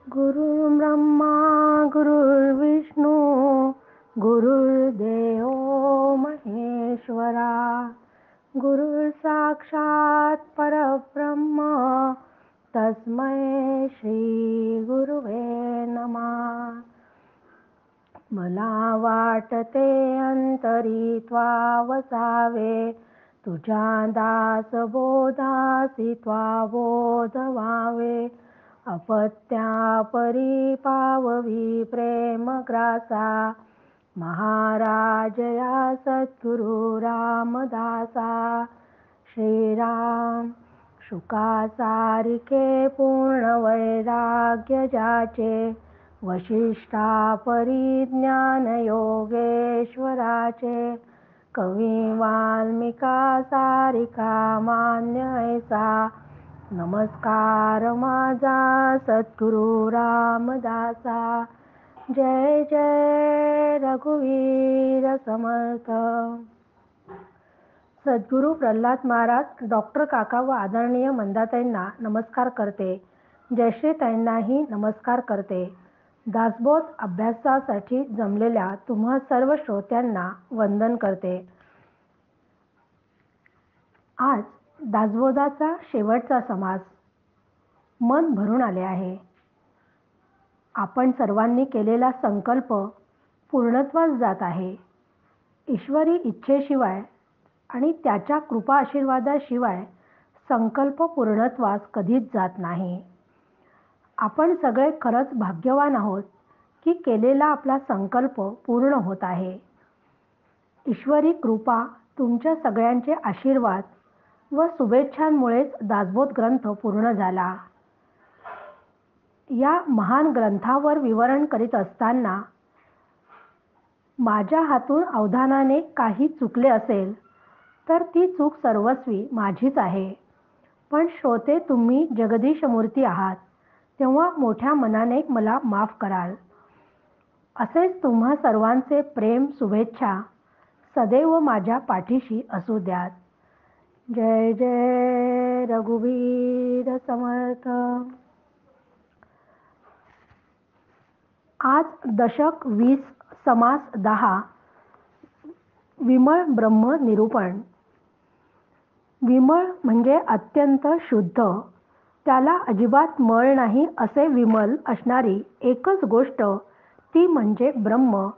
गुरुर्ब्रह्मा गुरुर्विष्णू गुरुर्देव महेश्वरा गुरुः साक्षात् परब्रह्म तस्मै श्री गुरुवे नमः. मला वाटते अंतरी त्वा वसावे, तुझ्या दास बोधासी त्वा बोध व्हावे. अपत्या परी पाववी प्रेम ग्रासा, महाराज या सद्गुरु रामदासा. श्रीराम शुका सारिखे पूर्ण वैराग्य ज्याचे, वशिष्ठा परी ज्ञान योगेश्वराचे. कवी वाल्मिका सारिखा मान्य ऐसा, नमस्कार माझा सद्गुरु रामदासा. जय जय रघुवीर समर्थ. सद्गुरु प्रल्हाद महाराज डॉक्टर काका व आदरणीय मंदाताईंना नमस्कार करते. जयश्रीताईंनाही नमस्कार करते. दासबोध अभ्यासासाठी जमलेल्या तुम्हा सर्व श्रोत्यांना वंदन करते. आज दासबोधाचा शेवटचा समास. मन भरून आले आहे. आपण सर्वांनी केलेला संकल्प पूर्णत्वास जात आहे. ईश्वरी इच्छेशिवाय आणि त्याच्या कृपा आशीर्वादाशिवाय संकल्प पूर्णत्वास कधीच जात नाही. आपण सगळे खरंच भाग्यवान आहोत की केलेला आपला संकल्प पूर्ण होत आहे. ईश्वरी कृपा, तुमच्या सगळ्यांचे आशीर्वाद व शुभेच्छांमुळेच दासबोध ग्रंथ पूर्ण झाला. या महान ग्रंथावर विवरण करीत असताना माझ्या हातून अवधानाने काही चुकले असेल तर ती चूक सर्वस्वी माझीच आहे. पण श्रोते तुम्ही जगदीश मूर्ती आहात, तेव्हा मोठ्या मनाने मला माफ कराल. असेच तुम्हा सर्वांचे प्रेम शुभेच्छा सदैव माझ्या पाठीशी असू द्यात. जय जय रघुवीर समर्थ. आज दशक 20 समास 10 विमळ ब्रह्म निरूपण. विमळ म्हणजे अत्यंत शुद्ध, त्याला अजिबात मळ नाही असे विमल असणारी एकच गोष्ट ती म्हणजे ब्रह्म.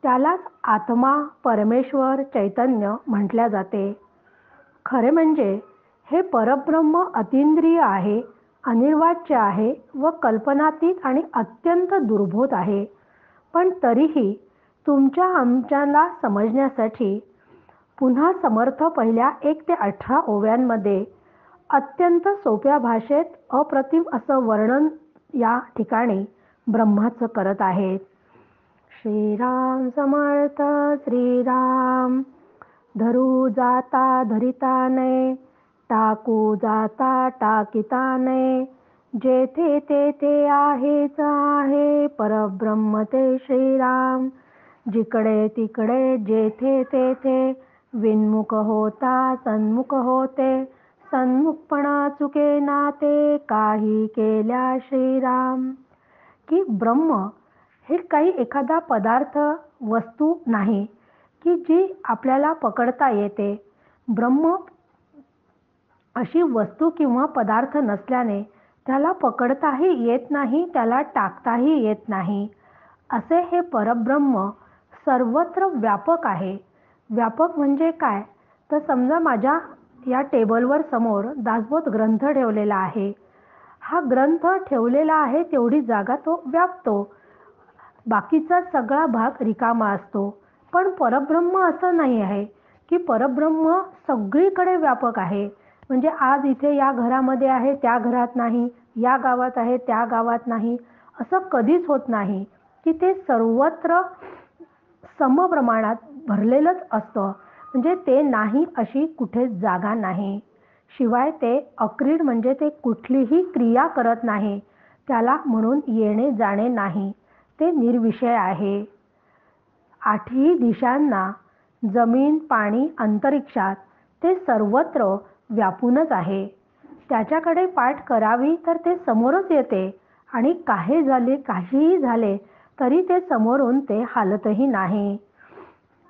त्यालाच आत्मा, परमेश्वर, चैतन्य म्हटल्या जाते. खरे म्हणजे हे परब्रह्म अतींद्रिय आहे, अनिर्वाच्य आहे व कल्पनातीत आणि अत्यंत दुर्बोध आहे. पण तरीही तुमच्या आमच्याला समजण्यासाठी पुन्हा समर्थ पहिल्या 1 ते 18 ओव्यांमध्ये अत्यंत सोप्या भाषेत अप्रतिम असं वर्णन या ठिकाणी ब्रह्माचं करत आहेत. श्रीराम समर्थ. श्रीराम. धरू जाता धरिता नये, टाकू जाता टाकिता नये. जेथे तेथे आहेच आहे परब्रह्म ते श्रीराम. जिकडे तिकडे जेथे तेथे विन्मुख होता सन्मुख होते. सन्मुखपणा चुके नाते काही केल्या श्रीराम. की ब्रह्म हे काही एखादा पदार्थ, वस्तू नाही की जी आपल्याला पकडता येते. ब्रह्म अशी वस्तू किंवा पदार्थ नसल्याने त्याला पकडताही येत नाही, त्याला टाकताही येत नाही. असे हे परब्रह्म सर्वत्र व्यापक आहे. व्यापक म्हणजे काय तर समजा माझ्या या टेबलवर समोर दासबोध ग्रंथ ठेवलेला आहे. हा ग्रंथ ठेवलेला आहे तेवढी जागा तो व्यापतो, बाकीचा सगळा भाग रिकामा असतो. पण परब्रह्म असं नाही आहे की परब्रह्म सगळीकडे व्यापक आहे. म्हणजे आज इथे या घरामध्ये आहे त्या घरात नाही, या गावात आहे त्या गावात नाही, असं कधीच होत नाही. की ते सर्वत्र समप्रमाणात भरलेलंच असतं. म्हणजे ते नाही अशी कुठेच जागा नाही. शिवाय ते अक्रीड म्हणजे ते कुठलीही क्रिया करत नाही, त्याला म्हणून येणे जाणे नाही, ते निर्विषय आहे. 8ही दिशांना, जमीन, पाणी, अंतरिक्षात ते सर्वत्र व्यापूनच आहे. त्याच्याकडे पाठ करावी तर ते समोरच येते आणि काहीही झाले तरी ते समोरून ते हालतही नाही.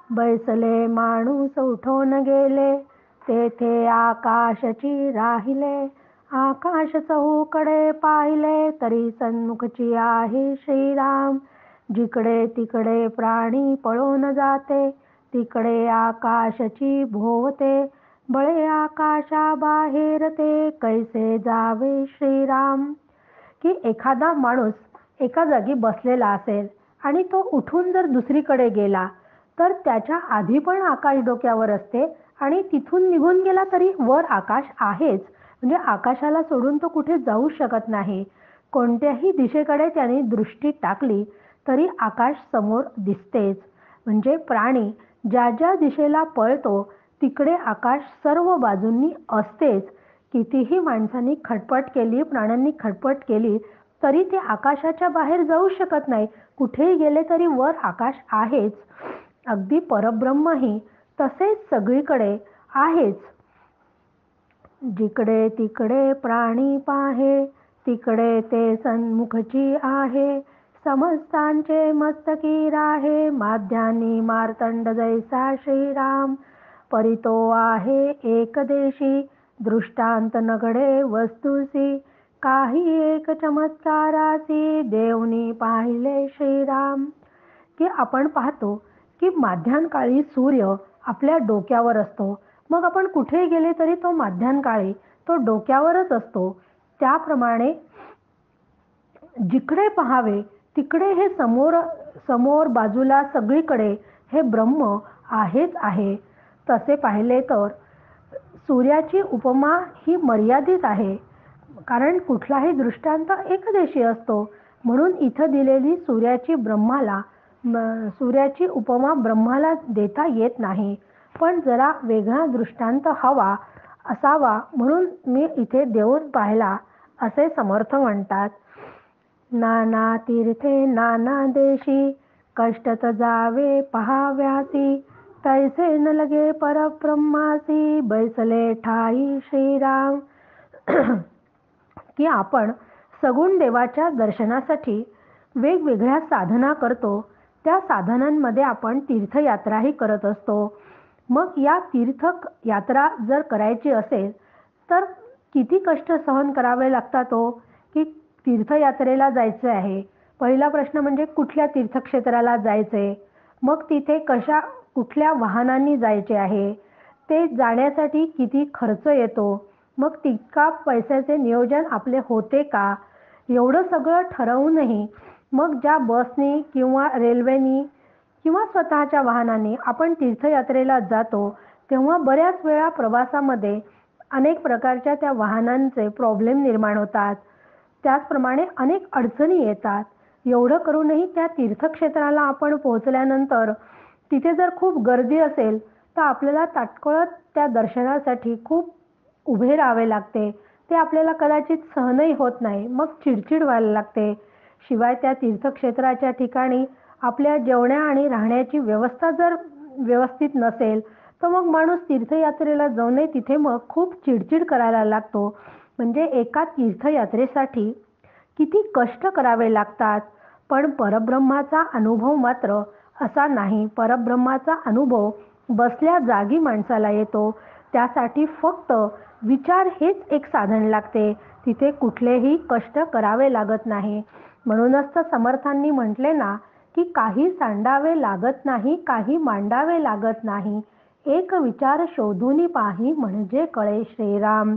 बैसले माणूस उठून गेले, तेथे आकाशाची राहिले. आकाश चहूकडे पाहिले, तरी सन्मुखची आहे श्रीराम. जिकडे तिकडे प्राणी पळून जाते, तिकडे आकाशाची भोवते. बळे आकाशा बाहेर ते, कैसे जावे श्रीराम. की एखादा माणूस एका जागी बसलेला असेल आणि तो उठून जर दुसरीकडे गेला तर त्याच्या आधी पण आकाश डोक्यावर असते आणि तिथून निघून गेला तरी वर आकाश आहेच. म्हणजे आकाशाला सोडून तो कुठे जाऊ शकत नाही. कोणत्याही दिशेकडे त्याने दृष्टी टाकली तरी आकाश समोर दिसतेच. म्हणजे प्राणी ज्या ज्या दिशेला पळतो तिकडे आकाश सर्व बाजूंनी असतेच. कितीही माणसांनी खटपट केली, प्राण्यांनी खटपट केली तरी ते आकाशाच्या बाहेर जाऊ शकत नाही. कुठेही गेले तरी वर आकाश आहेच. अगदी परब्रह्मही तसेच सगळीकडे आहेच. जिकडे तिकडे प्राणी पाहे, तिकडे ते सन्मुखची आहे. समस्तांचे मस्तकी राहे, माध्यानी मार्तंड जैसा श्रीराम. परितो आहे एक देशी, दृष्टांत न घडे वस्तुसी. काही एक चमत्कारासी, देवनी पाहिले श्रीराम. की आपण पाहतो की माध्यान्काळी सूर्य आपल्या डोक्यावर असतो. मग आपण कुठे गेले तरी तो माध्यान्काळी तो डोक्यावरच असतो. त्याप्रमाणे जिकडे पहावे तिकडे हे समोर बाजूला सगळीकडे हे ब्रह्म आहेच आहे. तसे पाहिले तर सूर्याची उपमा ही मर्यादित आहे, कारण कुठलाही दृष्टांत एकदेशी असतो. म्हणून इथं दिलेली सूर्याची उपमा ब्रह्माला देता येत नाही. पण जरा वेगळा दृष्टांत असावा म्हणून मी इथे देऊन पाहिला असे समर्थ म्हणतात. नाना तीर्थे नाना देशी, कष्टत जावे पहाव्यासी. तैसे न लगे परब्रह्मासी, बैसले ठाई श्रीराम. की आपण सगुण देवाच्या दर्शनासाठी वेगवेगळ्या साधना करतो. त्या साधनांमध्ये आपण तीर्थयात्राही करत असतो. मग या तीर्थयात्रा जर करायची असेल तर किती कष्ट सहन करावे लागतात हो. की तीर्थयात्रेला जायचं आहे, पहिला प्रश्न म्हणजे कुठल्या तीर्थक्षेत्राला जायचे, मग तिथे कुठल्या वाहनांनी जायचे आहे, ते जाण्यासाठी किती खर्च येतो, मग तितका पैशाचे नियोजन आपले होते का, एवढं सगळं ठरवूनही मग ज्या बसनी किंवा रेल्वेनी किंवा स्वतःच्या वाहनाने आपण तीर्थयात्रेला जातो तेव्हा बऱ्याच वेळा प्रवासामध्ये अनेक प्रकारच्या त्या वाहनांचे प्रॉब्लेम निर्माण होतात. त्याचप्रमाणे अनेक अडचणी येतात. एवढं करूनही त्या तीर्थक्षेत्राला आपण पोहोचल्यानंतर तिथे जर खूप गर्दी असेल तर आपल्याला तात्काळ त्या दर्शनासाठी खूप उभे राहावे लागते. ते आपल्याला कदाचित सहनही होत नाही, मग चिडचिड व्हायला लागते. शिवाय त्या तीर्थक्षेत्राच्या ठिकाणी आपल्या जेवण्या आणि राहण्याची व्यवस्था जर व्यवस्थित नसेल तर मग माणूस तीर्थयात्रेला जाऊनही तिथे मग खूप चिडचिड करायला लागतो. म्हणजे एका तीर्थयात्रेसाठी किती कष्ट करावे लागतात. पण परब्रह्माचा अनुभव मात्र असा नाही. परब्रह्माचा अनुभव बसल्या जागी माणसाला येतो. त्यासाठी फक्त विचार हेच एक साधन लागते. तिथे कुठलेही कष्ट करावे लागत नाही. म्हणूनच तर समर्थांनी म्हटले ना की काही सांडावे लागत नाही, काही मांडावे लागत नाही. एक विचार शोधून पाही म्हणजे कळे श्रीराम.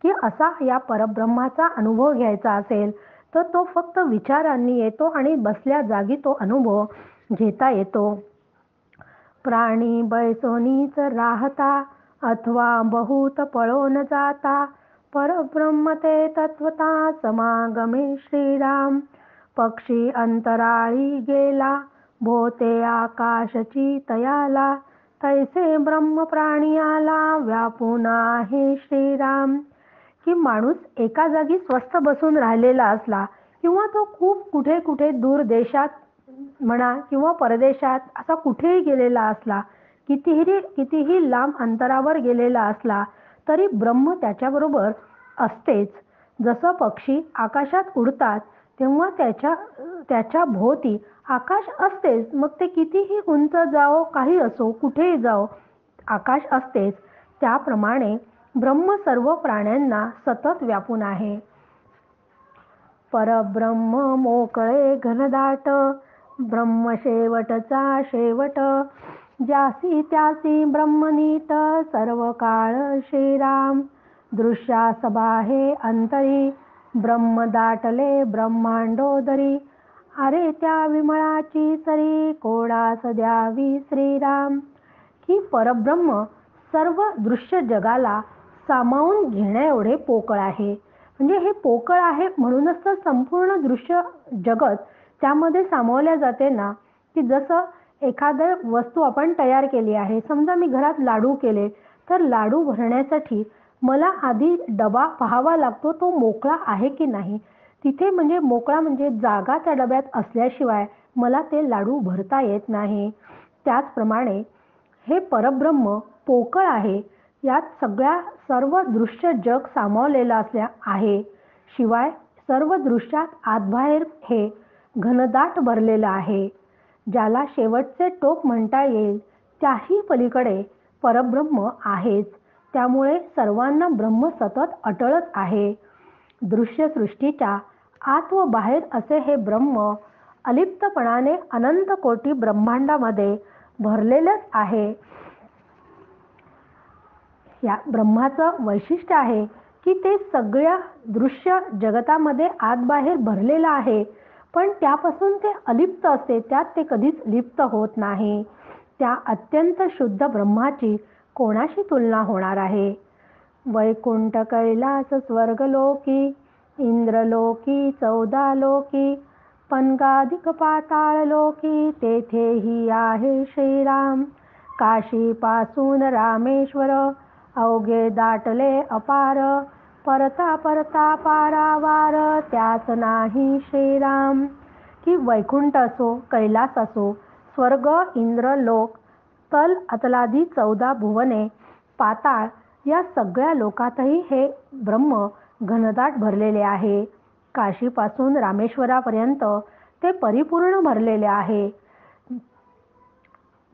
की असा या परब्रह्माचा अनुभव घ्यायचा असेल तर तो फक्त विचारांनी येतो आणि बसल्या जागी तो अनुभव घेता येतो. प्राणी बैसोनीच राहता, अथवा बहुत पळून जाता. परब्रह्म ते तत्वता, समागमे श्रीराम. पक्षी अंतराळी गेला, भोते आकाशची तयाला. तैसे ब्रह्म प्राणी आला, व्यापून आहे श्रीराम. की माणूस एका जागी स्वस्थ बसून राहिलेला असला किंवा तो खूप कुठे दूर देशात म्हणा किंवा परदेशात असा कुठेही गेलेला असला, कितीही लांब अंतरावर गेलेला असला तरी ब्रह्म त्याच्याबरोबर असतेच. जसं पक्षी आकाशात उडतात तेव्हा त्याच्या भोवती आकाश असतेच. मग ते कितीही उंच जाओ, काही असो, कुठेही जाओ, आकाश असतेच. त्याप्रमाणे ब्रह्म सर्व प्राण्यांना सतत व्यापून आहे. परब्रह्म मोकळे घनदाट, ब्रह्म शेवटचा शेवट, ज्यासी त्यासी ब्रह्मनीत सर्व काळ श्रीराम. दृश्यास बाहे अंतरी, ब्रह्म दाटले ब्रह्मांडोदरी, अरे त्या विमळाची सरी, कोणास द्यावी श्रीराम. की परब्रह्म सर्व दृश्य जगाला सामावून घेण्या एवढे पोकळ आहे. म्हणजे हे पोकळ आहे म्हणूनच तर संपूर्ण दृश्य जगत त्यामध्ये सामावल्या जाते ना. की जसं एखादं वस्तू आपण तयार केली आहे, समजा मी घरात लाडू केले, तर लाडू भरण्यासाठी मला आधी डबा पाहावा लागतो, तो मोकळा आहे की नाही. तिथे म्हणजे मोकळा म्हणजे जागा त्या डब्यात असल्याशिवाय मला ते लाडू भरता येत नाही. त्याचप्रमाणे हे परब्रह्म पोकळ आहे. यात सर्व दृश्य जग सामावलेलं आहे. शिवाय सर्व दृश्यात आतबाहेर हे घनदाट भरलेलं आहे. ज्याला शेवटचे टोक म्हणता येईल त्याही पलीकडे परब्रह्म आहेच. त्यामुळे सर्वांना ब्रह्म सतत अटळच आहे. दृश्यसृष्टीच्या आत व बाहेर असे हे ब्रह्म अलिप्तपणाने अनंत कोटी ब्रह्मांडामध्ये भरलेलंच आहे. या ब्रह्माचं वैशिष्ट्य आहे की ते सगळ्या दृश्य जगतामध्ये आत बाहेर भरलेलं आहे, पण त्यापासून ते अलिप्त असते. त्यात ते कधीच लिप्त होत नाही. त्या अत्यंत शुद्ध ब्रह्माची कोणाशी तुलना होणार आहे. वैकुंठ कैलास स्वर्गलोकी, इंद्रलोकी 14 लोकी, पन्गाधिक पाताळ लोकी, तेथेही आहे श्रीराम. काशीपासून रामेश्वर, अवघे दाटले अपार, परता परता पारावार, त्याच नाही श्रीराम. की वैकुंठ असो, कैलास असो, स्वर्ग, इंद्र लोक, तल अतलादी 14 भुवने, पाताळ, या सगळ्या लोकातही हे ब्रह्म घनदाट भरलेले आहे. काशीपासून रामेश्वरापर्यंत ते परिपूर्ण भरलेले आहे.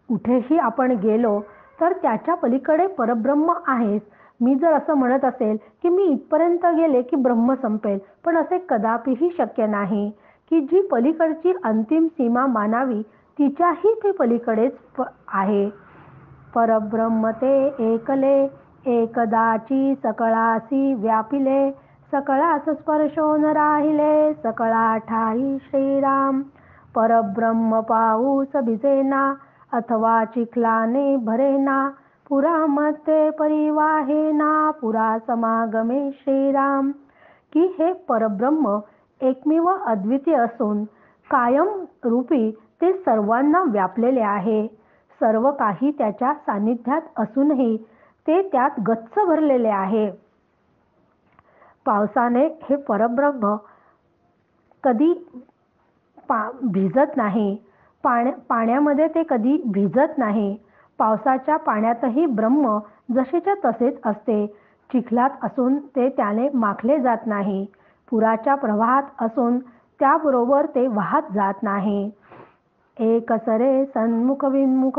कुठेही आपण गेलो तर त्याच्या पलीकडे परब्रह्म आहेच. मी जर असं म्हणत असेल की मी इथपर्यंत गेले की ब्रह्म संपेल, पण असे कदापिही शक्य नाही. की जी पलीकडची अंतिम सीमा मानावी तिच्याही ते पलीकडेच आहे. परब्रह्म ते एकले, एकदाची सकळासी व्यापिले, सकळास स्पर्शोन राहिले, सकळा ठाई श्रीराम. परब्रह्म पाऊस भिजेना, अथवा चिखलाने भरेना, पुरामध्ये परिवाहेना, पुरा समागमे श्रीराम. की हे परब्रह्म एकमेव अद्वितीय असून कायम रूपी ते सर्वांना व्यापलेले आहे. सर्व काही त्याच्या सानिध्यात असूनही ते त्यात गच्च भरलेले आहे. पावसाने हे परब्रह्म कधी भिजत नाही. पाण्यामध्ये ते कधी भिजत नाही. पावसाच्या पाण्यातही ब्रह्म जसेच्या तसेच असते. चिखलात असून ते त्याने माखले जात नाही. पुराच्या प्रवाहात असून त्याबरोबर ते वाहत जात नाही. एकसरे सन्मुख विन्मुख,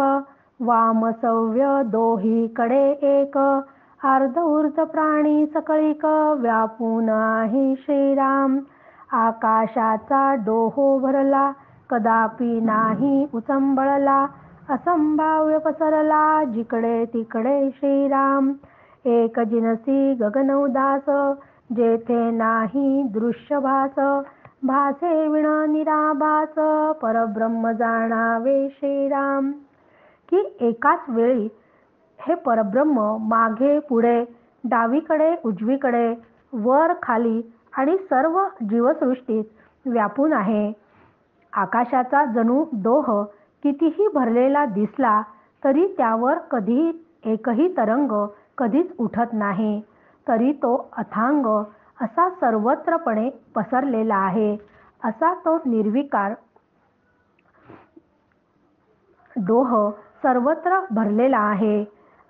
वाम सव्य दोहीकडे एक, अर्ध ऊर्ध प्राणी सकळीक, व्यापून आहे श्रीराम. आकाशाचा डोहो भरला, कदापि नाही उचंबळला, असंभाव्य पसरला, जिकडे तिकडे श्रीराम. एक जिनसी गगन उदास, जेथे नाही दृश्य भास, भासे विण निराभास, परब्रह्म जाणावे श्रीराम. की एकाच वेळी हे परब्रह्म मागे पुढे, डावीकडे उजवीकडे, वर खाली आणि सर्व जीवसृष्टीत व्यापून आहे. आकाशाचा जणू डोह कितीही भरलेला दिसला तरी त्यावर कधी एकही तरंग कधीच उठत नाही. तरी तो अथांग असा सर्वत्रपणे पसरलेला आहे. असा तो निर्विकार डोह सर्वत्र भरलेला आहे.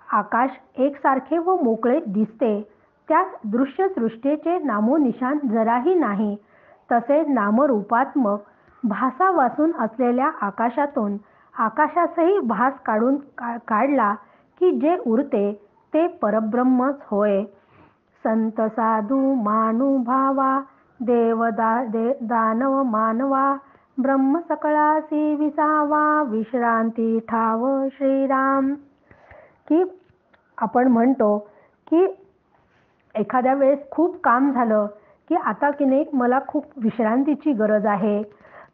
आकाश एकसारखे व मोकळे दिसते. त्यात दृश्यसृष्टीचे नामोनिशाण जराही नाही. तसे नामरूपात्मक भासावासून असलेल्या आकाशातून आकाशासही भास काढला की जे उरते ते परब्रह्मच होय. संत साधू मानुभावा दानव मानवा ब्रह्म सकळासी विसावा विश्रांती ठाव श्रीराम. की आपण म्हणतो की एखाद्या वेळेस खूप काम झालं की आता की नाही मला खूप विश्रांतीची गरज आहे.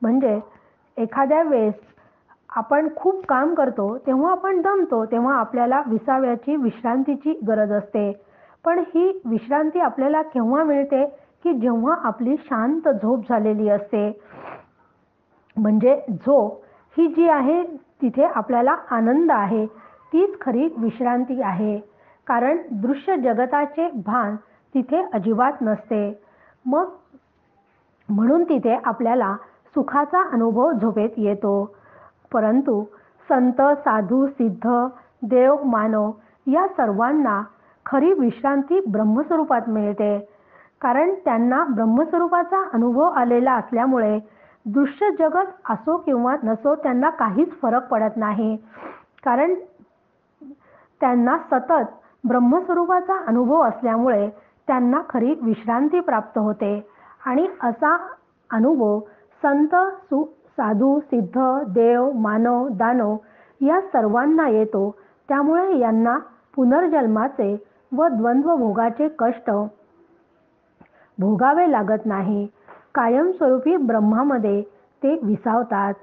म्हणजे एखाद्या वेळेस आपण खूप काम करतो तेव्हा आपण दमतो, तेव्हा आपल्याला विसाव्याची विश्रांतीची गरज असते. पण ही विश्रांती आपल्याला केव्हा मिळते की जेव्हा आपली शांत झोप झालेली असते. म्हणजे झोप ही जी आहे तिथे आपल्याला आनंद आहे, तीच खरी विश्रांती आहे. कारण दृश्य जगताचे भान तिथे अजिबात नसते. मग म्हणून तिथे आपल्याला सुखाचा अनुभव झोपेत येतो. परंतु संत साधू सिद्ध देव मानव या सर्वांना खरी विश्रांती ब्रह्मस्वरूपात मिळते. कारण त्यांना ब्रह्मस्वरूपाचा अनुभव आलेला असल्यामुळे दृश्य जगत असो किंवा नसो त्यांना काहीच फरक पडत नाही. कारण त्यांना सतत ब्रह्मस्वरूपाचा अनुभव असल्यामुळे त्यांना खरी विश्रांती प्राप्त होते. आणि असा अनुभव संत साधू सिद्ध देव मानव दानव या सर्वांना येतो. त्यामुळे यांना पुनर्जन्माचे व द्वंद्व भोगाचे कष्ट भोगावे लागत नाही. कायमस्वरूपी ब्रह्मामध्ये ते विसावतात.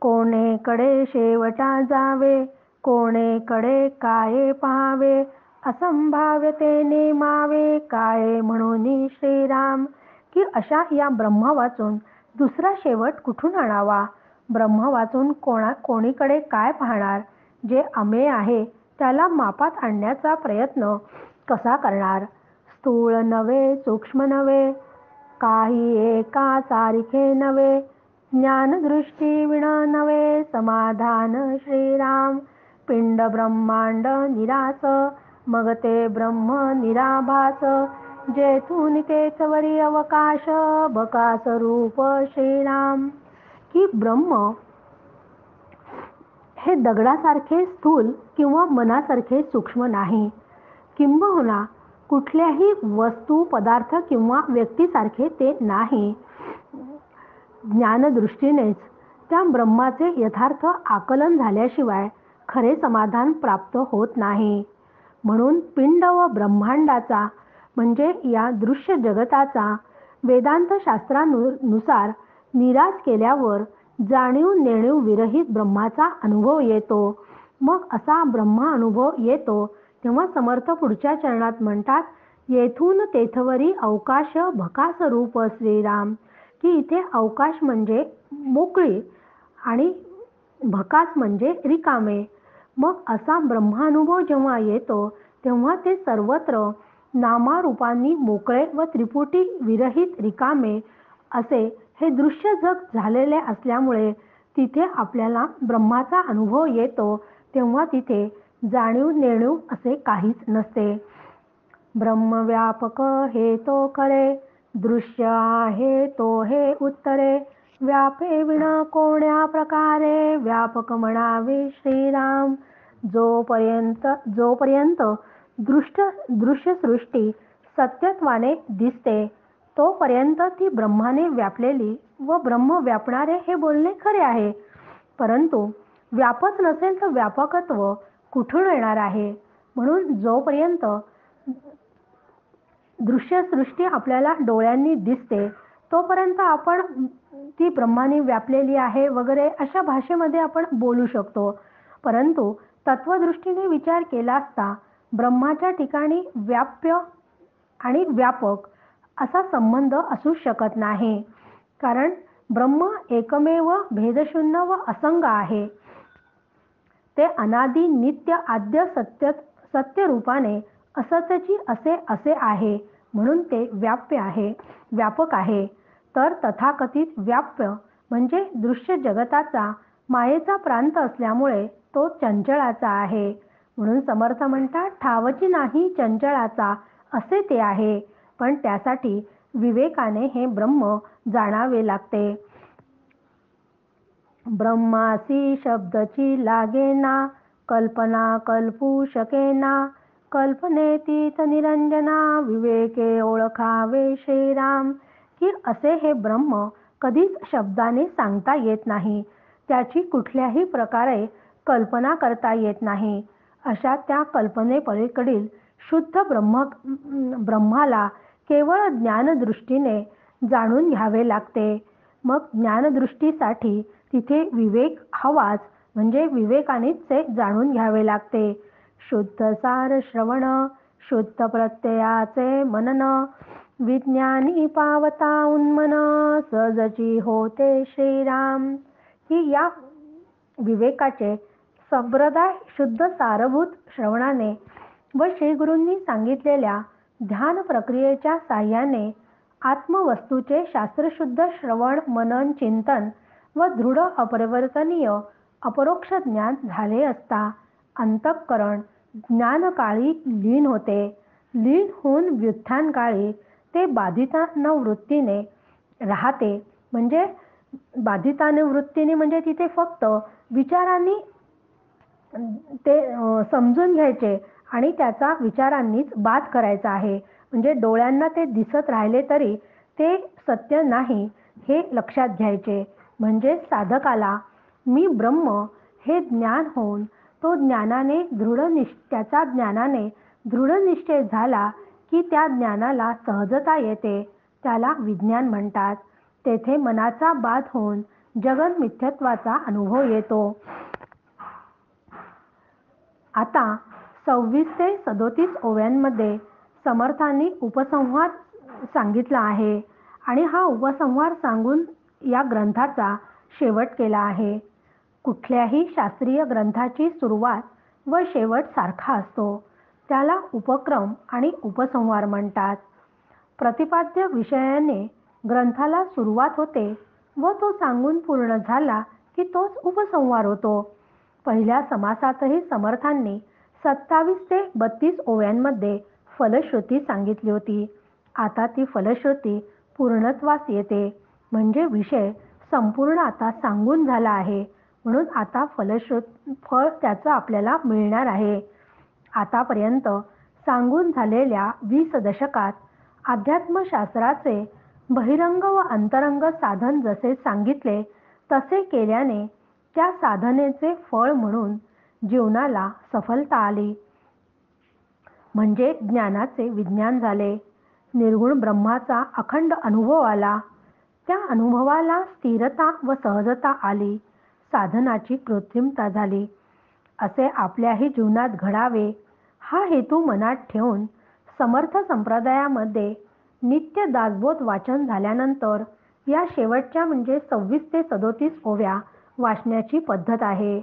कोणेकडे शेवटा जावे कोणेकडे काय पाहावे असंभाव्यते नेमावे काय म्हणून श्रीराम. की अशा या ब्रह्मा वाचून दुसरा शेवट कुठून आणावा. ब्रह्म वाचून कोणीकडे काय पाहणार. जे अमेय आहे त्याला मापात आणण्याचा प्रयत्न कसा करणार. स्थूळ नव्हे सूक्ष्म नव्हे काही एका सारखे नव्हे ज्ञानदृष्टी विण नव्हे समाधान श्रीराम. पिंड ब्रह्मांड निरास मग ते ब्रह्म निराभास जेथून तेच वरी अवकाश बकास रूप श्रीराम. की ब्रह्म हे दगडासारखे स्थूल किंवा मनासारखे सूक्ष्म नाही. किंबहुना कुठल्याही वस्तू पदार्थ किंवा व्यक्तीसारखे ते नाही. ज्ञानदृष्टीनेच त्या ब्रह्माचे यथार्थ आकलन झाल्याशिवाय खरे समाधान प्राप्त होत नाही. म्हणून पिंड व ब्रह्मांडाचा म्हणजे या दृश्य जगताचा वेदांत शास्त्रानुसार निराश केल्यावर जाणीव नेणीव विरहित ब्रह्माचा अनुभव येतो. मग असा ब्रह्मा अनुभव येतो तेव्हा समर्थ पुढच्या चरणात म्हणतात येथून तेथवरी अवकाश भकास रूप श्रीराम. की इथे अवकाश म्हणजे मोकळी आणि भकास म्हणजे रिकामे. मग असा ब्रह्मानुभव जेव्हा येतो तेव्हा ते सर्वत्र नामारूपांनी मोकळे व त्रिपुटी विरहित रिकामे असे हे दृश्य जग झालेले असल्यामुळे तिथे आपल्याला ब्रह्माचा अनुभव येतो. तेव्हा तिथे जाणीव नेणीव असे काहीच नसते. ब्रह्मव्यापक हे तो खरे दृश्य आहे तो हे उत्तरे व्यापे विण कोण्या प्रकारे व्यापक म्हणावे श्रीराम. जोपर्यंत दृश्य सृष्टी सत्यत्वाने दिसते तोपर्यंत ती ब्रह्माने व्यापलेली व ब्रह्म व्यापणारे हे बोलणे खरे आहे. परंतु व्यापच नसेल तर व्यापकत्व कुठून येणार आहे. म्हणून जोपर्यंत दृश्य सृष्टी आपल्याला डोळ्यांनी दिसते तोपर्यंत आपण ती ब्रह्माने व्यापलेली आहे वगैरे अशा भाषेमध्ये आपण बोलू शकतो. परंतु तत्वदृष्टीने विचार केला असता ब्रह्माच्या ठिकाणी व्याप्य आणि व्यापक असा संबंध असू शकत नाही. कारण ब्रह्म एकमेव भेदशून्य व असंग आहे. ते अनादि नित्य आद्य सत्य रूपाने असतची असे आहे. म्हणून ते व्याप्य आहे व्यापक आहे. तर तथाकथित व्याप्य म्हणजे दृश्य जगताचा मायेचा प्रांत असल्यामुळे तो चंचळाचा आहे. म्हणून समर्थ म्हणतात ठावची नाही चंचळाचा असे ते आहे. पण त्यासाठी विवेकाने हे ब्रह्म जाणावे लागते. ब्रह्मासी शब्दची लागेना, कल्पना कल्पू शकेना. कल्पनेतीत निरंजना, विवेके ओळखावे श्रीराम. की असे हे ब्रह्म कधीच शब्दाने सांगता येत नाही, त्याची कुठल्याही प्रकारे कल्पना करता येत नाही. अशा त्या कल्पनेपलीकडील शुद्ध ब्रह्माला केवळ ज्ञानदृष्टीने जाणून घ्यावे लागते. मग ज्ञानदृष्टीसाठी तिथे विवेक हवाच, म्हणजे विवेकानेच ते जाणून घ्यावे लागते. शुद्ध सार श्रवण, शुद्ध प्रत्ययाचे मनन, विज्ञानी पावता उन्मन, सहजची होते श्रीराम. की या विवेकाचे संप्रदाय शुद्ध सारभूत श्रवणाने व श्रीगुरूंनी सांगितलेल्या ध्यान प्रक्रियेच्या साह्याने आत्मवस्तूचे शास्त्रशुद्ध श्रवण मनन चिंतन व दृढ अपरिवर्तनीय अपरोक्ष ज्ञान झाले असता अंतःकरण ज्ञानकाळी लीन होते. लीन होऊन व्युत्थानकाळी ते बाधितानुवृत्तीने राहते. म्हणजे बाधितानुवृत्तीने म्हणजे तिथे फक्त विचारांनी ते समजून घ्यायचे आणि त्याचा विचारांनीच बाध करायचा आहे. म्हणजे डोळ्यांना ते दिसत राहिले तरी ते सत्य नाही हे लक्षात घ्यायचे. म्हणजे साधकाला मी ब्रह्म हे ज्ञान होऊन तो त्याचा ज्ञानाने दृढ निश्चय झाला की त्या ज्ञानाला सहजता येते, त्याला विज्ञान म्हणतात. तेथे मनाचा बाध होऊन जगन मिथ्यत्वाचा अनुभव येतो. आता 26 ते 37 ओव्यांमध्ये समर्थांनी उपसंहार सांगितला आहे आणि हा उपसंहार सांगून या ग्रंथाचा शेवट केला आहे. कुठल्याही शास्त्रीय ग्रंथाची सुरुवात व शेवट सारखा असतो, त्याला उपक्रम आणि उपसंहार म्हणतात. प्रतिपाद्य विषयाने ग्रंथाला सुरुवात होते व तो सांगून पूर्ण झाला की तोच उपसंहार होतो. पहिल्या समासातही समर्थांनी 27 ते 32 ओव्यांमध्ये फलश्रुती सांगितली होती. आता ती फलश्रुती पूर्णत्वास येते, म्हणजे विषय संपूर्ण आता सांगून झाला आहे, म्हणून आता फळ त्याचं आपल्याला मिळणार आहे. आतापर्यंत सांगून झालेल्या 20 दशकात अध्यात्मशास्त्राचे बहिरंग व अंतरंग साधन जसे सांगितले तसे केल्याने त्या साधनेचे फळ म्हणून जीवनाला सफलता आली, म्हणजे ज्ञानाचे विज्ञान झाले. निर्गुण ब्रह्माचा अखंड अनुभव आला, त्या अनुभवाला स्थिरता व सहजता आली, साधनाची कृत्रिमता झाली. असे आपल्याही जीवनात घडावे हा हेतू मनात ठेवून समर्थ संप्रदायामध्ये नित्य दासबोध वाचन झाल्यानंतर या शेवटच्या म्हणजे 26 ते 37 ओव्या वाचण्याची पद्धत आहे.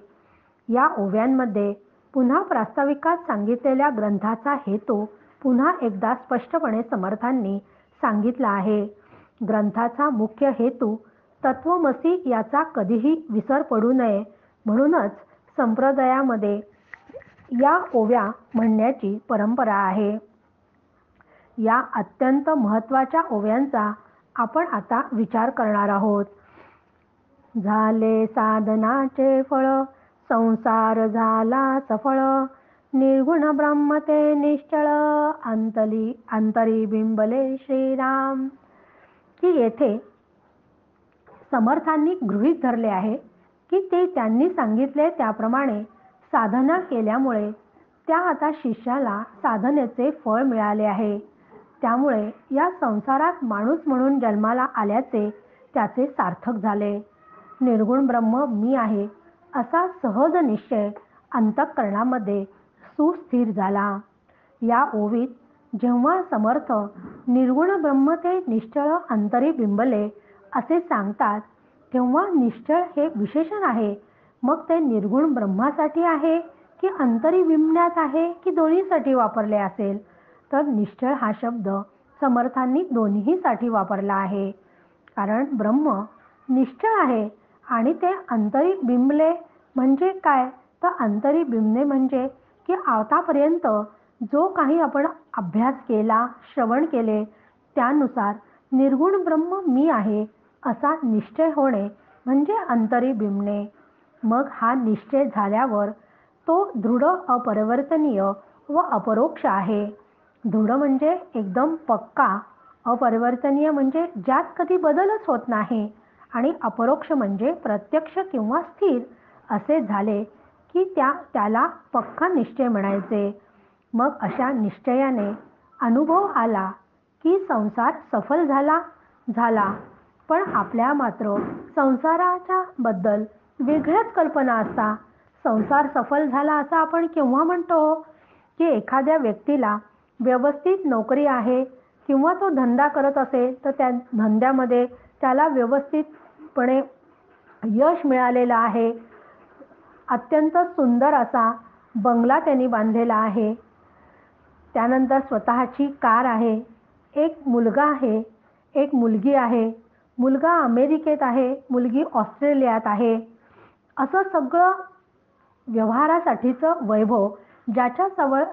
या ओव्यांमध्ये पुन्हा प्रास्ताविकात सांगितलेल्या ग्रंथाचा हेतू पुन्हा एकदा स्पष्टपणे समर्थांनी सांगितला आहे. ग्रंथाचा मुख्य हेतू तत्वमसी याचा कधीही विसर पडू नये म्हणूनच संप्रदायामध्ये या ओव्या म्हणण्याची परंपरा आहे. या अत्यंत महत्त्वाच्या ओव्यांचा आपण आता विचार करणार आहोत. झाले साधनाचे फळ, संसार झाला सफळ, निर्गुण ब्रह्म ते निश्चळ, अंतरी बिंबले श्रीराम. की येथे समर्थांनी गृहीत धरले आहे की ते त्यांनी सांगितले त्याप्रमाणे साधना केल्यामुळे त्या आता शिष्याला साधनेचे फळ मिळाले आहे. त्यामुळे या संसारात माणूस म्हणून जन्माला आल्याचे त्याचे सार्थक झाले. निर्गुण ब्रह्म मी आहे असा सहज निश्चय अंतःकरणामध्ये सुस्थिर झाला. या ओवीत जेव्हा समर्थ निर्गुण ब्रह्म ते निश्चळ अंतरी बिंबले असे सांगतात तेव्हा निश्चळ हे विशेषण आहे. मग ते निर्गुण ब्रह्मासाठी आहे की अंतरी बिंबण्यात आहे की दोन्हीसाठी वापरले असेल, तर निश्चळ हा शब्द समर्थांनी दोन्हीसाठी वापरला आहे. कारण ब्रह्म निश्चळ आहे आणि ते अंतरी बिंबले म्हणजे काय, तर अंतरी बिंबणे म्हणजे की आतापर्यंत जो काही आपण अभ्यास केला, श्रवण केले, त्यानुसार निर्गुण ब्रह्म मी आहे असा निश्चय होणे म्हणजे अंतरी बिंबणे. मग हा निश्चय झाल्यावर तो दृढ, अपरिवर्तनीय व अपरोक्ष आहे. दृढ म्हणजे एकदम पक्का, अपरिवर्तनीय म्हणजे ज्यात कधी बदलच होत नाही, आणि अपरोक्ष म्हणजे प्रत्यक्ष किंवा स्थिर असे झाले की त्याला पक्का निश्चय म्हणायचे. मग अशा निश्चयाने अनुभव आला की संसार सफल झाला झाला पण आपल्या मात्र संसाराच्या बद्दल वेगळ्याच कल्पना असता. संसार सफल झाला असं आपण केव्हा म्हणतो की एखाद्या व्यक्तीला व्यवस्थित नोकरी आहे किंवा तो धंदा करत असेल तर त्या धंद्यामध्ये त्याला व्यवस्थितपणे यश मिळालेलं आहे. अत्यंत सुंदर असा बंगला त्यांनी बांधलेला आहे. त्यानंतर स्वतःची कार आहे. एक मुलगा आहे, एक मुलगी आहे. मुलगा अमेरिकेत आहे, मुलगी ऑस्ट्रेलियात आहे. असं सगळं व्यवहारासाठीचं वैभव ज्याच्याजवळ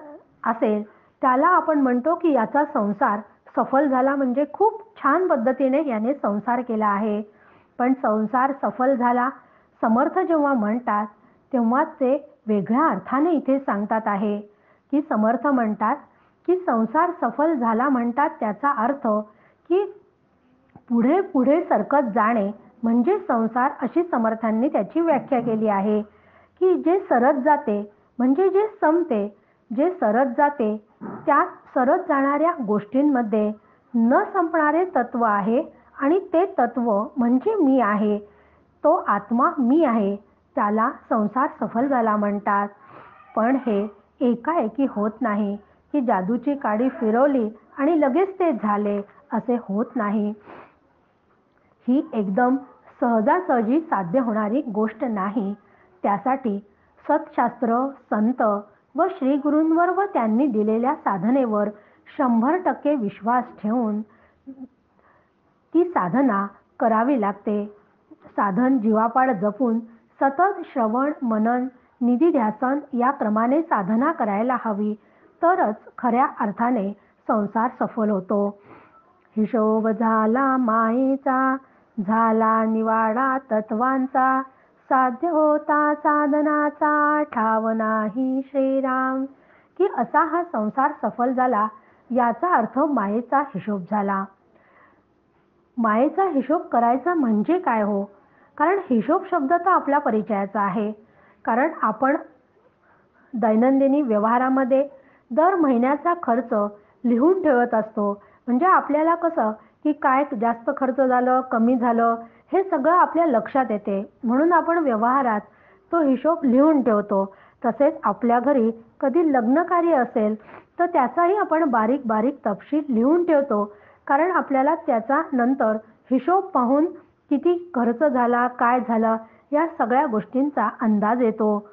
असेल त्याला आपण म्हणतो की याचा संसार सफल झाला, म्हणजे खूप छान पद्धतीने याने संसार केला आहे. पण संसार सफल झाला समर्थ जेव्हा म्हणतात तेव्हा ते वेगळ्या अर्थाने इथे सांगतात आहे की समर्थ म्हणतात की संसार सफल झाला म्हणतात त्याचा अर्थ की पुढे पुढे सरकत जाणे म्हणजे संसार, अशी समर्थांनी त्याची व्याख्या केली आहे. की जे सरत जाते म्हणजे जे संपते, जे सरत जाते त्या सरत जाणाऱ्या गोष्टींमध्ये न संपणारे तत्व आहे आणि ते तत्व म्हणजे मी आहे. तो आत्मा मी आहे, त्याला संसार सफल झाला म्हणतात. पण हे एकाएकी होत नाही की जादूची काडी फिरवली आणि लगेच ते झाले, असे होत नाही. ही एकदम सहजासहजी साध्य होणारी गोष्ट नाही. त्यासाठी सत्शास्त्र, संत व श्रीगुरूंवर व त्यांनी दिलेल्या साधनेवर 100% विश्वास ठेवून ती साधना करावी लागते. साधन जीवापाड जपून सतत श्रवण, मनन, निधिध्यासन या क्रमाने साधना करायला हवी, तरच खऱ्या अर्थाने संसार सफल होतो. हिशोब झाला मायेचा, झाला निवाडा तत्वांचा, साध्य होता साधनाचा, ठाव नाही श्रीराम. की असा हा संसार सफल झाला याचा अर्थ मायेचा हिशोब झाला. मायेचा हिशोब करायचा म्हणजे काय हो? कारण हिशोब शब्द तर आपल्या परिचयाचा आहे. कारण आपण दैनंदिनी व्यवहारामध्ये दर महिन्याचा खर्च लिहून ठेवत असतो. म्हणजे आपल्याला कसं की काय जास्त खर्च झालं, कमी झालं, हे सगळं आपल्या लक्षात येते. म्हणून आपण व्यवहारात तो हिशोब लिहून ठेवतो. तसेच आपल्या घरी कधी लग्नकार्य असेल तर त्याचाही आपण बारीक बारीक तपशील लिहून ठेवतो. कारण आपल्याला त्याचा नंतर हिशोब पाहून किती खर्च झाला, काय झालं, या सगळ्या गोष्टींचा अंदाज येतो.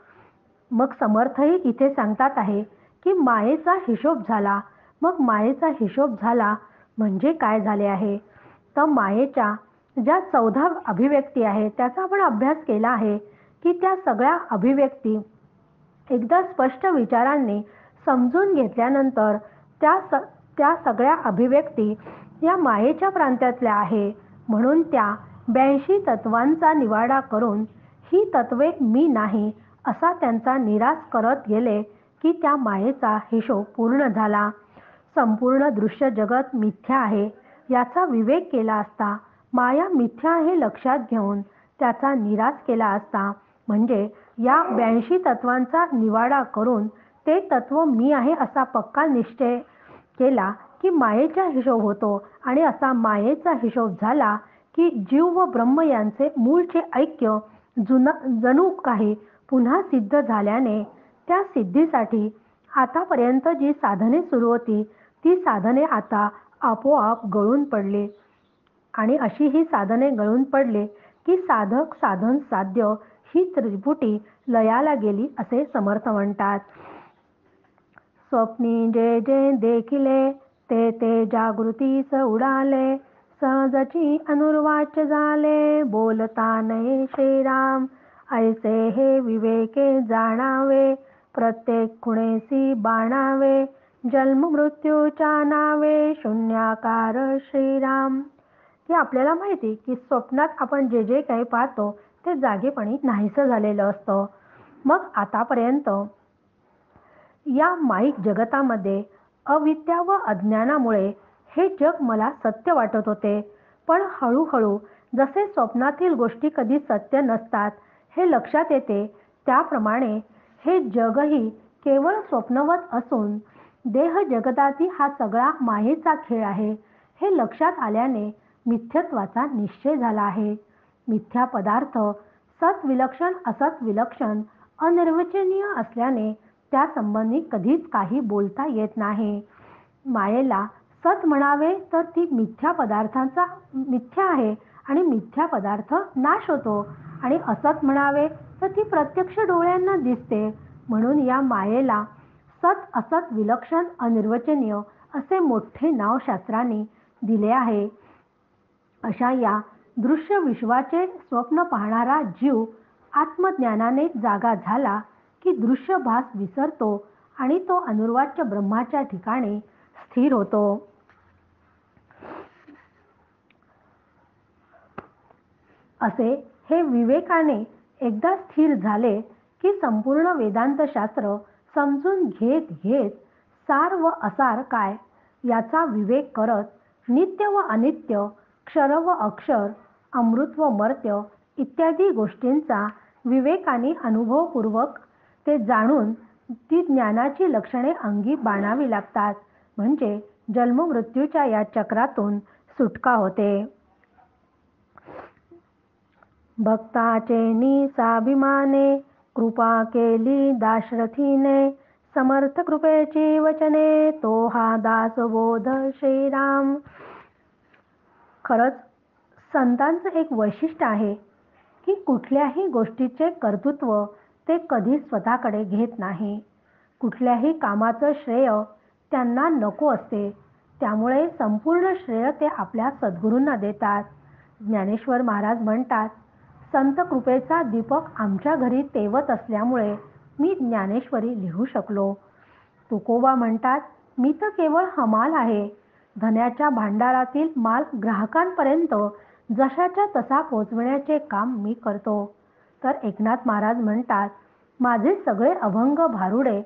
मग समर्थही इथे सांगतात आहे की मायेचा हिशोब झाला. मग मायेचा हिशोब झाला म्हणजे काय झाले आहे? तर मायेच्या ज्या 14 अभिव्यक्ती आहेत त्याचा आपण अभ्यास केला आहे की त्या सगळ्या अभिव्यक्ती एकदा स्पष्ट विचारांनी समजून घेतल्यानंतर त्या सगळ्या अभिव्यक्ती या मायेच्या प्रांतातल्या आहे. म्हणून त्या 82 तत्वांचा निवाडा करून ही तत्वे मी नाही असा त्यांचा निराश करत गेले की त्या मायेचा हिशोब पूर्ण झाला. संपूर्ण दृश्य जगत मिथ्या आहे याचा विवेक केला असता, माया मिथ्या हे लक्षात घेऊन त्याचा निराश केला असता, म्हणजे या 82 तत्वांचा निवाडा करून ते तत्व मी आहे असा पक्का निश्चय केला की मायेचा हिशोब होतो. आणि असा मायेचा हिशोब झाला की जीव व ब्रह्म यांचे मूळचे ऐक्य जणू काही पुन्हा सिद्ध झाल्याने त्या सिद्धीसाठी आतापर्यंत जी साधने सुरू होती ती साधने आता आपोआप गळून पडली. आणि अशी ही साधने गळून पडले की साधक साधन साध्य ही त्रिपुटी लयाला गेली असे समर्थ म्हणतात. स्वप्नी जे जे देखिले ते ते जागृतीस उडाले, सहजची अनुर्वाच्य झाले, बोलता नये श्रीराम. ऐसे हे विवेके जाणावे, प्रत्येक खुणेसी बाणावे, जन्म मृत्यूच्या नावे शून्याकार श्रीराम. की आपल्याला माहिती की स्वप्नात आपण जे जे काही पाहतो ते जागेपणी नाहीसं झालेलं असतं. मग आतापर्यंत या माईक जगतामध्ये अविद्या व अज्ञानामुळे हे जग मला सत्य वाटत होते. पण हळूहळू जसे स्वप्नातील गोष्टी कधी सत्य नसतात हे लक्षात येते, त्याप्रमाणे हे जगही केवळ स्वप्नवत असून देह जगतातील हा सगळा मायेचा खेळ आहे हे लक्षात आल्याने मिथ्यत्वाचा निश्चय झाला आहे. मिथ्या पदार्थ सत विलक्षण असत विलक्षण अनिर्वचनीय असल्याने त्यासंबंधी कधीच काही बोलता येत नाही. मायेला सत म्हणावे तर ती मिथ्या पदार्थांचा मिथ्या आहे आणि मिथ्या पदार्थ नाश होतो, आणि असत म्हणावे तर ती प्रत्यक्ष डोळ्यांना दिसते. म्हणून या मायेला सत असत विलक्षण अनिर्वचनीय असे मोठे नाव शास्त्रांनी दिले आहे. अशा या दृश्य विश्वाचे स्वप्न पाहणारा जीव आत्मज्ञानाने जागा झाला की दृश्य भास विसरतो आणि तो अनुर्वाच्य ब्रह्माच्या ठिकाणी स्थिर होतो. असे हे विवेकाने एकदा स्थिर झाले की संपूर्ण वेदांत शास्त्र समजून घेत घेत सार व असार काय याचा विवेक करत नित्य व अनित्य, क्षर व अक्षर, अमृत व मर्त्य इत्यादी गोष्टींचा विवेकाने अनुभवपूर्वक ते जाणून ती ज्ञानाची लक्षणे अंगी बाणावी लागतात. म्हणजे जन्ममृत्यूच्या या चक्रातून सुटका होते. भक्ताचे निसाभिमाने कृपा केली दाशरथीने, समर्थ कृपेची वचने तो हा दासबोध श्रीराम. खरंच संतांचं एक वैशिष्ट्य आहे की कुठल्याही गोष्टीचे कर्तृत्व ते कधी स्वतःकडे घेत नाही. कुठल्याही कामाचं श्रेय त्यांना नको असते, त्यामुळे संपूर्ण श्रेय ते आपल्या सद्गुरूंना देतात. ज्ञानेश्वर महाराज म्हणतात, संत कृपेचा दीपक आमच्या घरी तेवत असल्यामुळे मी ज्ञानेश्वरी लिहू शकलो. तुकोबा म्हणतात, मी तर केवळ हमाल आहे. धन्याच्या भांडारातील माल ग्राहकांपर्यंत जशाच्या तसा पोचविण्याचे काम मी करतो. तर एकनाथ महाराज म्हणतात, माझे सगळे अभंग भारुडे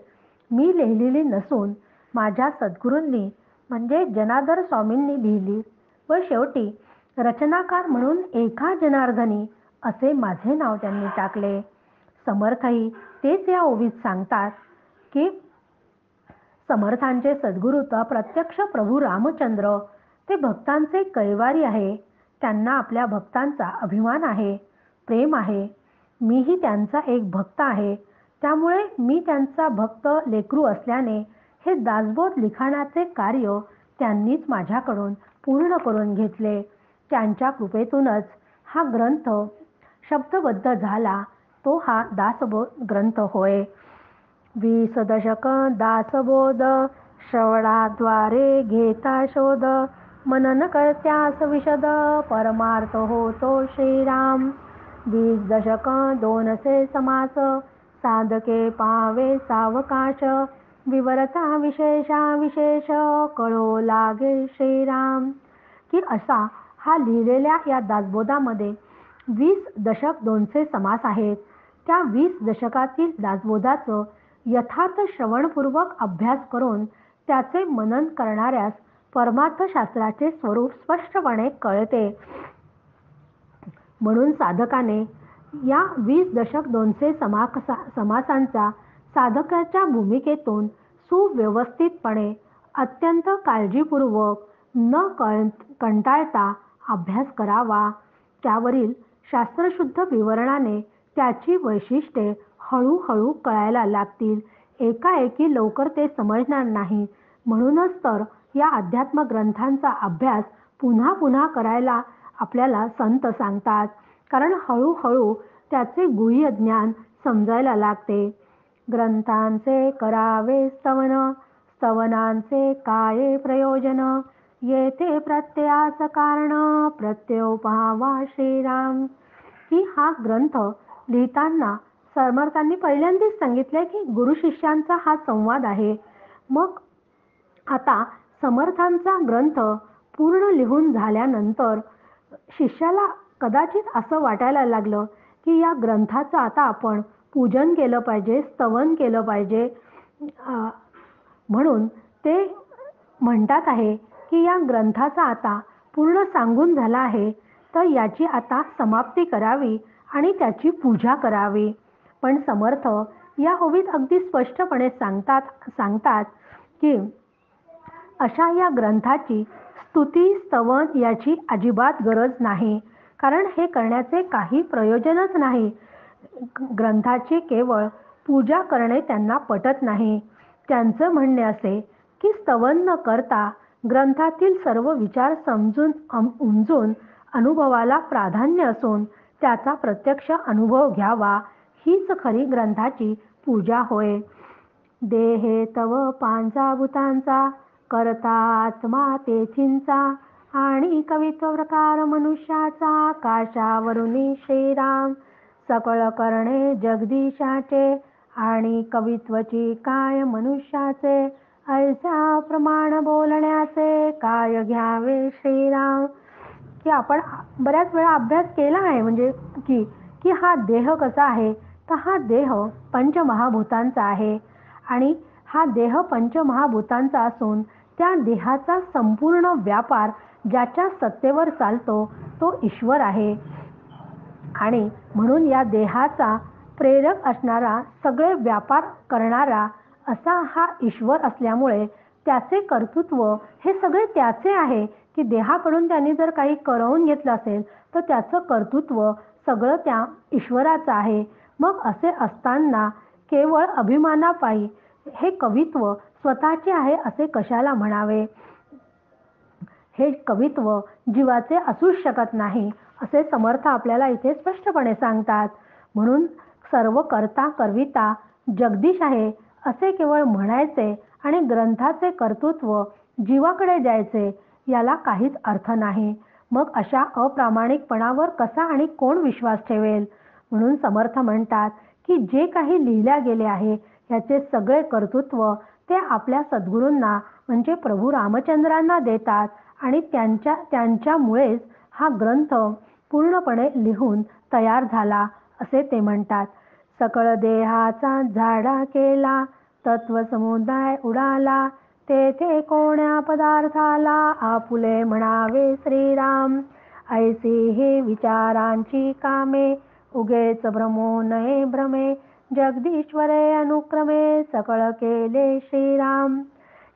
मी लिहिलेली नसून माझ्या सद्गुरूंनी म्हणजे जनार्दन स्वामींनी लिहिली व शेवटी रचनाकार म्हणून एका जनार्दनी असे माझे नाव त्यांनी टाकले. समर्थही तेच या ओवीत सांगतात की समर्थांचे सद्गुरू तर प्रत्यक्ष प्रभू रामचंद्र, ते भक्तांचे कैवारी आहे. त्यांना आपल्या भक्तांचा अभिमान आहे, प्रेम आहे. मीही त्यांचा एक भक्त आहे, त्यामुळे मी त्यांचा भक्त लेकरू असल्याने हे दासबोध लिखाणाचे कार्य त्यांनीच माझ्याकडून पूर्ण करून घेतले. त्यांच्या कृपेतूनच हा ग्रंथ शब्दबद्ध झाला, तो हा दासबोध ग्रंथ होय. 20 दशक दासबोध श्रवणाद्वारे घेता शोध, मनन करत्यास विशद परमार्थ होतो श्रीराम. 20 दशक 200 समास साधके पावे सावकाश, विवरता विशेषा विशेष कळो लागे श्रीराम. की असा हा लिहिलेल्या या दासबोधामध्ये 20 दशक 200 समास आहेत. त्या 20 दशकातील दासबोधाचं यथार्थ श्रवणपूर्वक अभ्यास करून त्याचे मनन करणाऱ्यास परमार्थशास्त्राचे स्वरूप स्पष्टपणे कळते. म्हणून साधकाने या 20 दशक 200 समासांचा साधकाच्या भूमिकेतून सुव्यवस्थितपणे अत्यंत काळजीपूर्वक न कंटाळता अभ्यास करावा. त्यावरील शास्त्रशुद्ध विवरणाने त्याची वैशिष्ट्ये हळूहळू कळायला लागतील. एकाएकी लवकर ते समजणार नाही. म्हणूनच तर या अध्यात्म ग्रंथांचा अभ्यास पुन्हा पुन्हा करायला आपल्याला संत सांगतात, कारण हळूहळू त्याचे गुह्य ज्ञान समजायला लागते. ग्रंथांचे करावे स्तवन, स्तवनांचे काय प्रयोजन, येथे प्रत्ययाच कारण प्रत्यय पाहावा श्रीराम. की हा ग्रंथ लिहिताना समर्थांनी पहिल्यांदाच सांगितले की गुरु शिष्यांचा हा संवाद आहे. मग आता समर्थांचा ग्रंथ पूर्ण लिहून झाल्यानंतर शिष्याला कदाचित असं वाटायला लागलं की या ग्रंथाचं आता आपण पूजन केलं पाहिजे, स्तवन केलं पाहिजे. अ, म्हणून ते म्हणतात आहे की या ग्रंथाचा आता पूर्ण सांगून झाला आहे, तर याची आता समाप्ती करावी आणि त्याची पूजा करावी. पण समर्थ या ओवीत अगदी स्पष्टपणे सांगतात की अशा या ग्रंथाची स्तुती स्तवन याची अजिबात गरज नाही, कारण हे करण्याचे काही प्रयोजनच नाही. ग्रंथाची केवळ पूजा करणे त्यांना पटत नाही. त्यांचं म्हणणे असे की स्तवन न करता ग्रंथातील सर्व विचार समजून उमजून अनुभवाला प्राधान्य असून त्याचा प्रत्यक्ष अनुभव घ्यावा, हीच खरी ग्रंथाची पूजा होय. देहे तव पांचाभूतांचा करता आत्मा तेथींचा आणि कवित्व प्रकार मनुष्याचा आकाशावरुनी श्रीराम. सकळ करणे जगदीशाचे आणि कवित्वची काय मनुष्याचे. ऐसा प्रमाण बोलण्याचे काय घ्यावे श्रीराम. की आपण बऱ्याच वेळा अभ्यास केला आहे, म्हणजे की की हा देह कसा आहे, तर हा देह पंचमहाभूतांचा आहे आणि हा देह पंचमहाभूतांचा असून त्या देहाचा संपूर्ण व्यापार ज्याच्या सत्तेवर चालतो तो ईश्वर आहे. आणि म्हणून या देहाचा प्रेरक असणारा, सगळे व्यापार करणारा असा हा ईश्वर असल्यामुळे त्याचे कर्तृत्व हे सगळे त्याचे आहे. की देहाकडून त्यांनी जर काही करवून घेतलं असेल तर त्याचं कर्तृत्व सगळं त्या ईश्वराचं आहे. मग असे असताना केवळ अभिमानापायी हे कवित्व स्वतःचे आहे असे कशाला म्हणावे. हे कवित्व जीवाचे असूच शकत नाही असे समर्थ आपल्याला इथे स्पष्टपणे सांगतात. म्हणून सर्व करता करविता जगदीश आहे असे केवळ म्हणायचे आणि ग्रंथाचे कर्तृत्व जीवाकडे द्यायचे, याला काहीच अर्थ नाही. मग अशा अप्रामाणिकपणावर कसा आणि कोण विश्वास ठेवेल. म्हणून समर्थ म्हणतात की जे काही लिहिल्या गेले आहे याचे सगळे कर्तृत्व ते आपल्या सद्गुरूंना म्हणजे प्रभू रामचंद्रांना देतात आणि त्यांच्यामुळेच हा ग्रंथ पूर्णपणे लिहून तयार झाला असे ते म्हणतात. सकळ देहाचा झाडा केला तत्वसमुदाय उडाला, तेथे कोण्या पदार्थाला आपुले म्हणावे श्रीराम. ऐसी हे विचारांची कामे उगेच भ्रमो नये भ्रमे, जगदीश्वरे अनुक्रमे सकळ केले श्रीराम.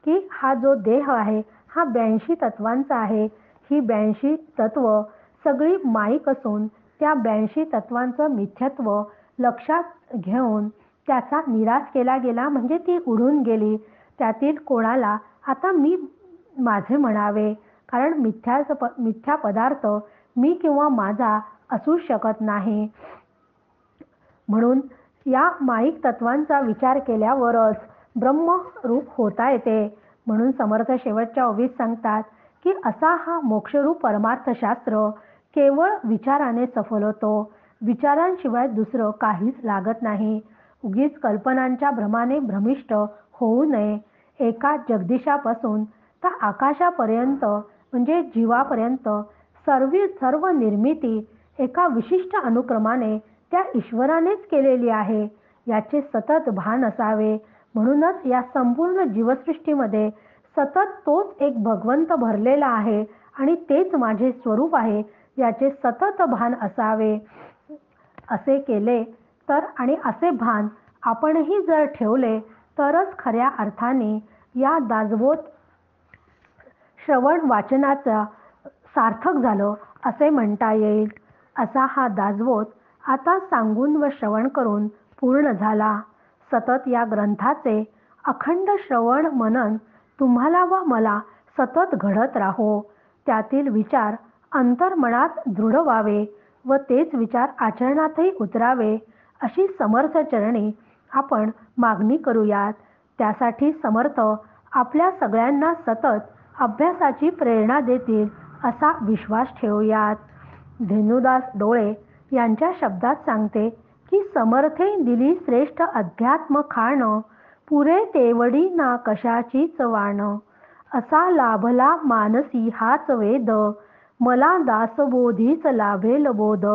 की हा जो देह आहे हा 82 तत्वांचा आहे. ही 82 तत्व सगळी माईक असून त्या 82 तत्वांचं मिथ्यत्व लक्षात घेऊन त्याचा निराश केला गेला, म्हणजे ती उडून गेली. त्यातील कोणाला आता मी माझे म्हणावे, कारण मिथ्या पदार्थ मी किंवा माझा असू शकत नाही. म्हणून या माईक तत्वांचा विचार केल्यावरच ब्रह्मरूप होता येते. म्हणून समर्थ शेवटच्या ओवीत सांगतात की असा हा मोक्षरूप परमार्थशास्त्र केवळ विचाराने सफल होतो. विचारांशिवाय दुसरं काहीच लागत नाही. उगीच कल्पनांच्या भ्रमाने भ्रमिष्ट होऊ नये. एका जगदीशापासून तर आकाशापर्यंत म्हणजे जीवापर्यंत सर्व निर्मिती एका विशिष्ट अनुक्रमाने त्या ईश्वरानेच केलेली आहे, याचे सतत भान असावे. म्हणूनच या संपूर्ण जीवसृष्टीमध्ये सतत तोच एक भगवंत भरलेला आहे आणि तेच माझे स्वरूप आहे याचे सतत भान असावे. असे केले तर आणि असे भान आपणही जर ठेवले तरच खऱ्या अर्थाने या दासबोध श्रवण वाचनाचा सार्थक झालं असे म्हणता येईल. असा हा दासबोध आता सांगून व श्रवण करून पूर्ण झाला. सतत या ग्रंथाचे अखंड श्रवण मनन तुम्हाला व मला सतत घडत राहो. त्यातील विचार अंतर्मनात दृढ व्हावे व तेच विचार आचरणातही उतरावे अशी समर्थ चरणी आपण मागणी करूयात. त्यासाठी समर्थ आपल्या सगळ्यांना सतत अभ्यासाची प्रेरणा देतील असा विश्वास ठेवूयात. धेनुदास डोळे यांच्या शब्दात सांगते की समर्थे दिली श्रेष्ठ अध्यात्म खाण, पुरे तेवढी ना कशाचीच वाण. असा लाभला मानसी हाच वेद, मला दासबोधीच लाभेल बोध.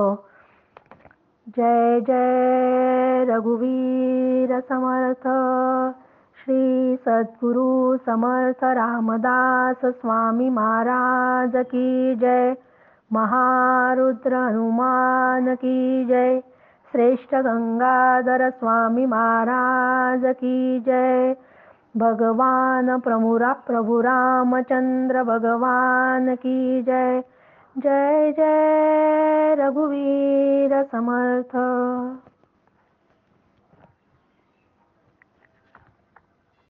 जय जय रघुवीर समर्थ. श्री सद्गुरु समर्थ रामदास स्वामी महाराज की जय. महारुद्र हनुमान की जय. श्रेष्ठ गंगाधर स्वामी महाराज की जय. भगवान प्रभु रामचंद्र भगवान की जय. जय जय रघुवीर समर्थ.